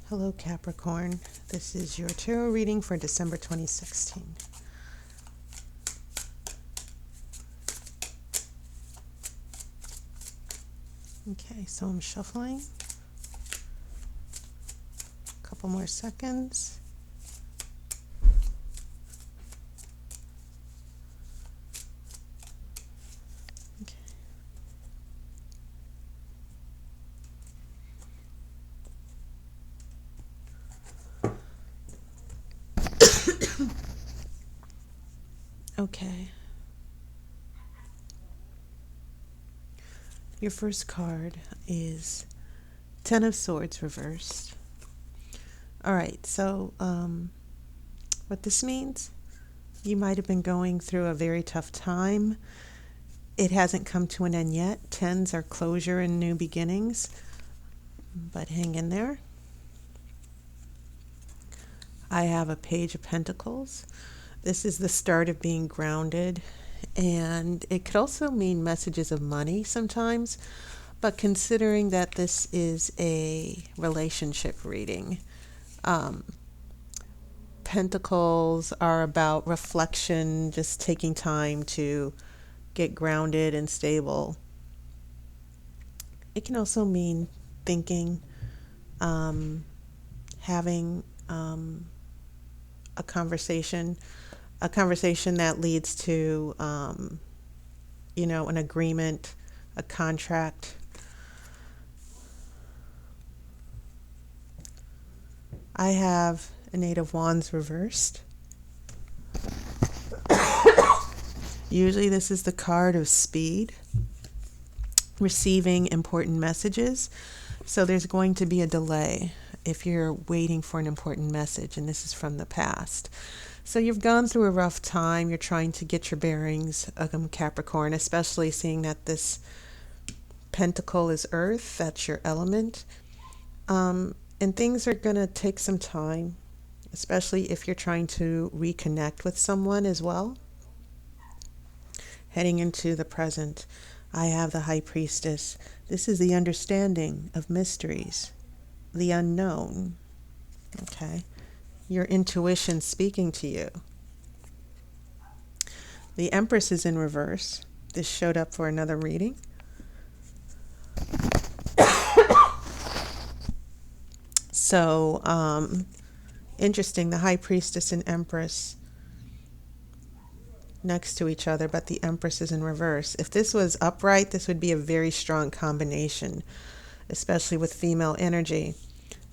Hello Capricorn, this is your tarot reading for December 2016. Okay, so I'm shuffling. A couple more seconds. Okay. Your first card is Ten of Swords reversed. All right, so what this means, you might have been going through a very tough time. It hasn't come to an end yet. Tens are closure and new beginnings, but hang in there. I have a Page of Pentacles. This is the start of being grounded, and it could also mean messages of money sometimes, but considering that this is a relationship reading, Pentacles are about reflection, just taking time to get grounded and stable. It can also mean thinking, having a conversation that leads to, an agreement, a contract. I have an Eight of Wands reversed. Usually this is the card of speed, receiving important messages. So there's going to be a delay if you're waiting for an important message, and this is from the past. So you've gone through a rough time. You're trying to get your bearings, Capricorn, especially seeing that this pentacle is earth. That's your element. And things are going to take some time, especially if you're trying to reconnect with someone as well. Heading into the present, I have the High Priestess. This is the understanding of mysteries, the unknown. Okay. Your intuition speaking to you. The Empress is in reverse. This showed up for another reading. So, interesting. The High Priestess and Empress next to each other, but the Empress is in reverse. If this was upright, this would be a very strong combination, especially with female energy.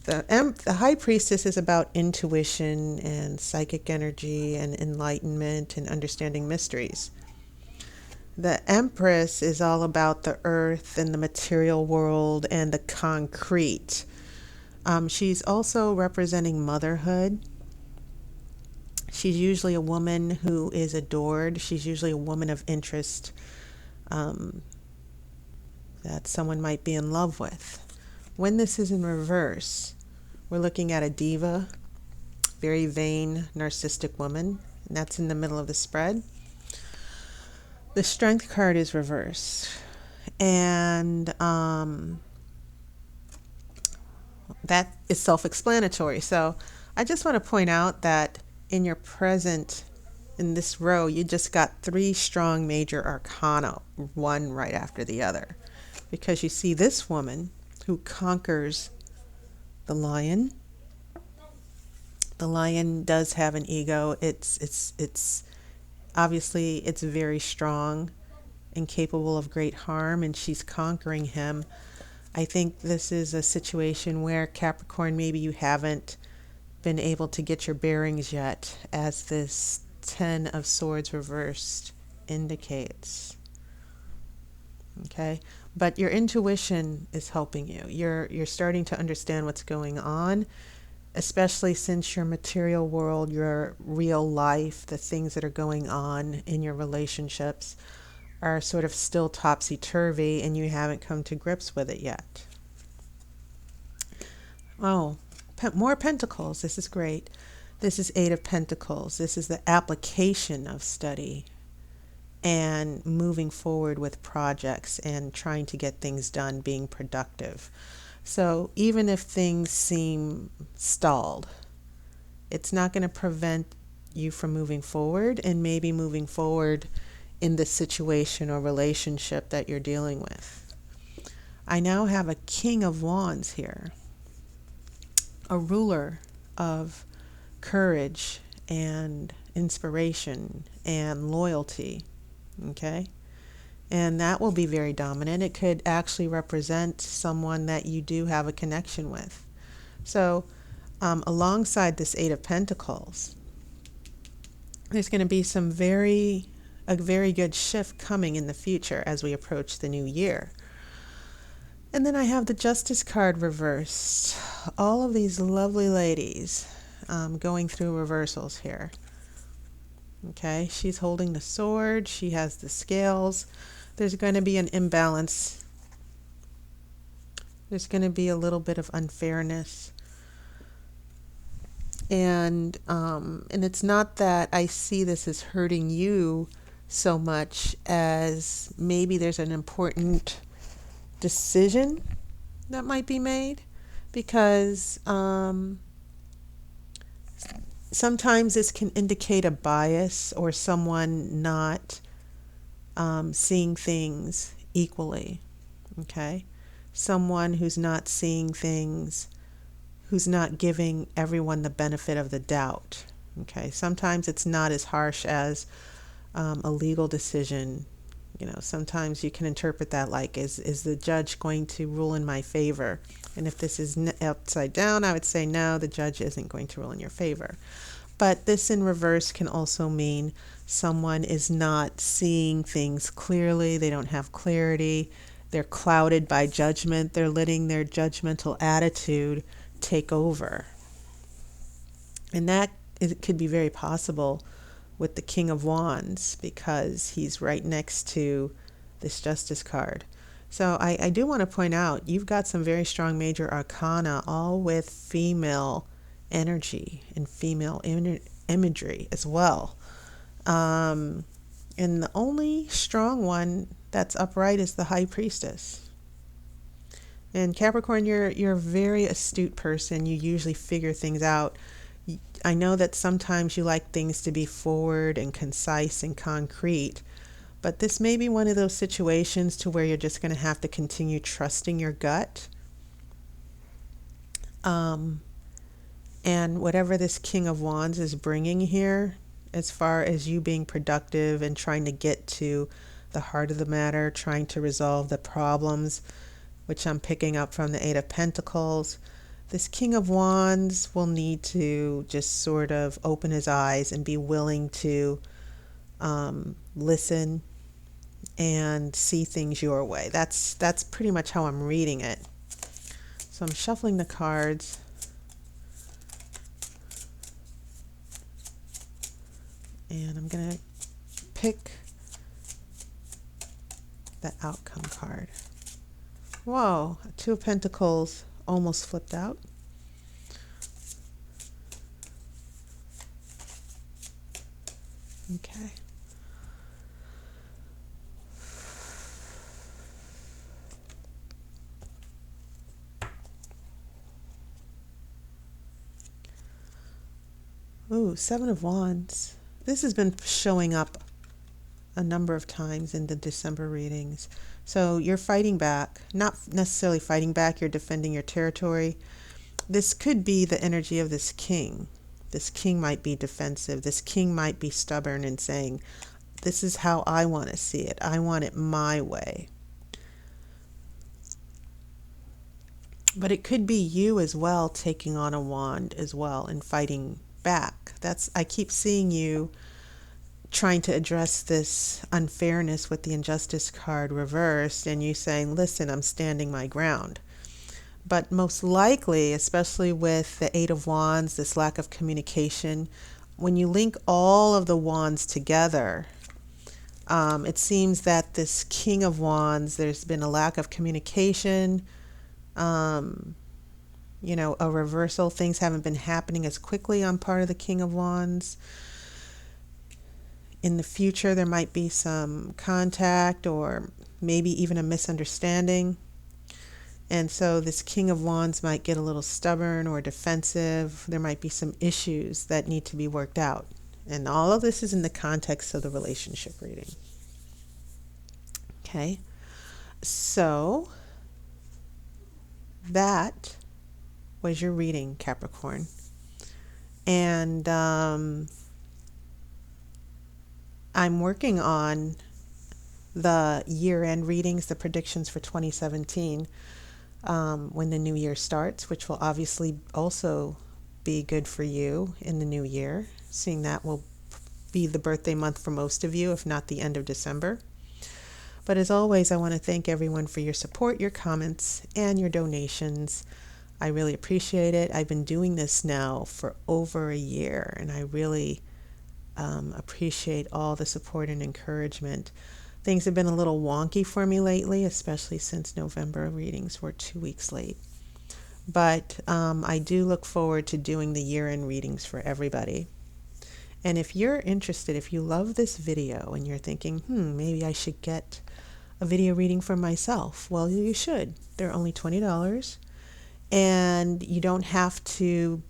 The High Priestess is about intuition and psychic energy and enlightenment and understanding mysteries. The Empress is all about the earth and the material world and the concrete. She's also representing motherhood. She's usually a woman who is adored. She's usually a woman of interest that someone might be in love with. When this is in reverse, we're looking at a diva, very vain, narcissistic woman, and that's in the middle of the spread. The Strength card is reversed, and that is self-explanatory. So I just want to point out that in your present, in this row, you just got three strong major arcana, one right after the other, because you see this woman who conquers the lion. The lion does have an ego. It's obviously it's very strong and capable of great harm, and she's conquering him. I think this is a situation where Capricorn, maybe you haven't been able to get your bearings yet, as this Ten of Swords reversed indicates. Okay, but your intuition is helping you. You're starting to understand what's going on, especially since your material world, your real life, the things that are going on in your relationships are sort of still topsy-turvy, and you haven't come to grips with it yet. Oh, more pentacles. This is great. This is Eight of Pentacles. This is the application of study and moving forward with projects and trying to get things done, being productive. So even if things seem stalled, it's not going to prevent you from moving forward, and maybe moving forward in the situation or relationship that you're dealing with. I now have a King of Wands here, a ruler of courage and inspiration and loyalty. Okay? And that will be very dominant. It could actually represent someone that you do have a connection with. So, alongside this Eight of Pentacles, there's going to be a very good shift coming in the future as we approach the new year. And then I have the Justice card reversed. All of these lovely ladies going through reversals here. Okay, she's holding the sword. She has the scales. There's going to be an imbalance. There's going to be a little bit of unfairness. And it's not that I see this as hurting you so much as maybe there's an important decision that might be made, because sometimes this can indicate a bias or someone not seeing things equally. Okay? Someone who's not seeing things, who's not giving everyone the benefit of the doubt. Okay? Sometimes it's not as harsh as a legal decision. You know, sometimes you can interpret that like, is the judge going to rule in my favor? And if this is upside down, I would say no, the judge isn't going to rule in your favor. But this in reverse can also mean someone is not seeing things clearly. They don't have clarity. They're clouded by judgment. They're letting their judgmental attitude take over. And that could be very possible with the King of Wands, because he's right next to this Justice card. So I do want to point out, you've got some very strong major arcana, all with female energy and female imagery as well. And the only strong one that's upright is the High Priestess. And Capricorn, you're a very astute person. You usually figure things out. I know that sometimes you like things to be forward and concise and concrete, but this may be one of those situations to where you're just going to have to continue trusting your gut. And whatever this King of Wands is bringing here, as far as you being productive and trying to get to the heart of the matter, trying to resolve the problems, which I'm picking up from the Eight of Pentacles, this King of Wands will need to just sort of open his eyes and be willing to listen and see things your way. That's pretty much how I'm reading it. So I'm shuffling the cards. And I'm going to pick the outcome card. Whoa, Two of Pentacles almost flipped out. Okay. Ooh, Seven of Wands. This has been showing up a number of times in the December readings. So you're fighting back, not necessarily fighting back, you're defending your territory. This could be the energy of this king. This king might be defensive. This king might be stubborn and saying, this is how I want to see it. I want it my way. But it could be you as well taking on a wand as well and fighting back. I keep seeing you trying to address this unfairness with the Injustice card reversed, and you saying, listen, I'm standing my ground. But most likely, especially with the Eight of Wands, this lack of communication, when you link all of the wands together, it seems that this King of Wands, there's been a lack of communication, a reversal. Things haven't been happening as quickly on part of the King of Wands. In the future, there might be some contact or maybe even a misunderstanding. And so this King of Wands might get a little stubborn or defensive. There might be some issues that need to be worked out. And all of this is in the context of the relationship reading. Okay, so that was your reading, Capricorn. And I'm working on the year-end readings, the predictions for 2017, when the new year starts, which will obviously also be good for you in the new year, seeing that will be the birthday month for most of you, if not the end of December. But as always, I want to thank everyone for your support, your comments, and your donations. I really appreciate it. I've been doing this now for over a year, and I really appreciate all the support and encouragement. Things have been a little wonky for me lately, especially since November readings were 2 weeks late. But I do look forward to doing the year-end readings for everybody. And if you're interested, if you love this video and you're thinking, maybe I should get a video reading for myself, well, you should. They're only $20. And you don't have to,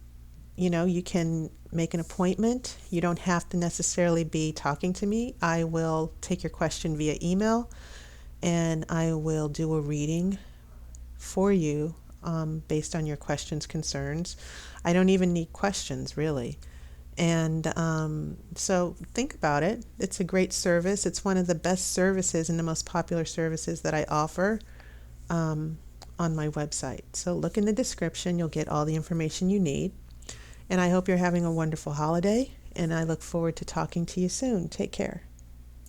you can make an appointment. You don't have to necessarily be talking to me. I will take your question via email, and I will do a reading for you based on your questions, concerns. I don't even need questions, really. And so think about it. It's a great service. It's one of the best services and the most popular services that I offer on my website. So look in the description. You'll get all the information you need. And I hope you're having a wonderful holiday. And I look forward to talking to you soon. Take care.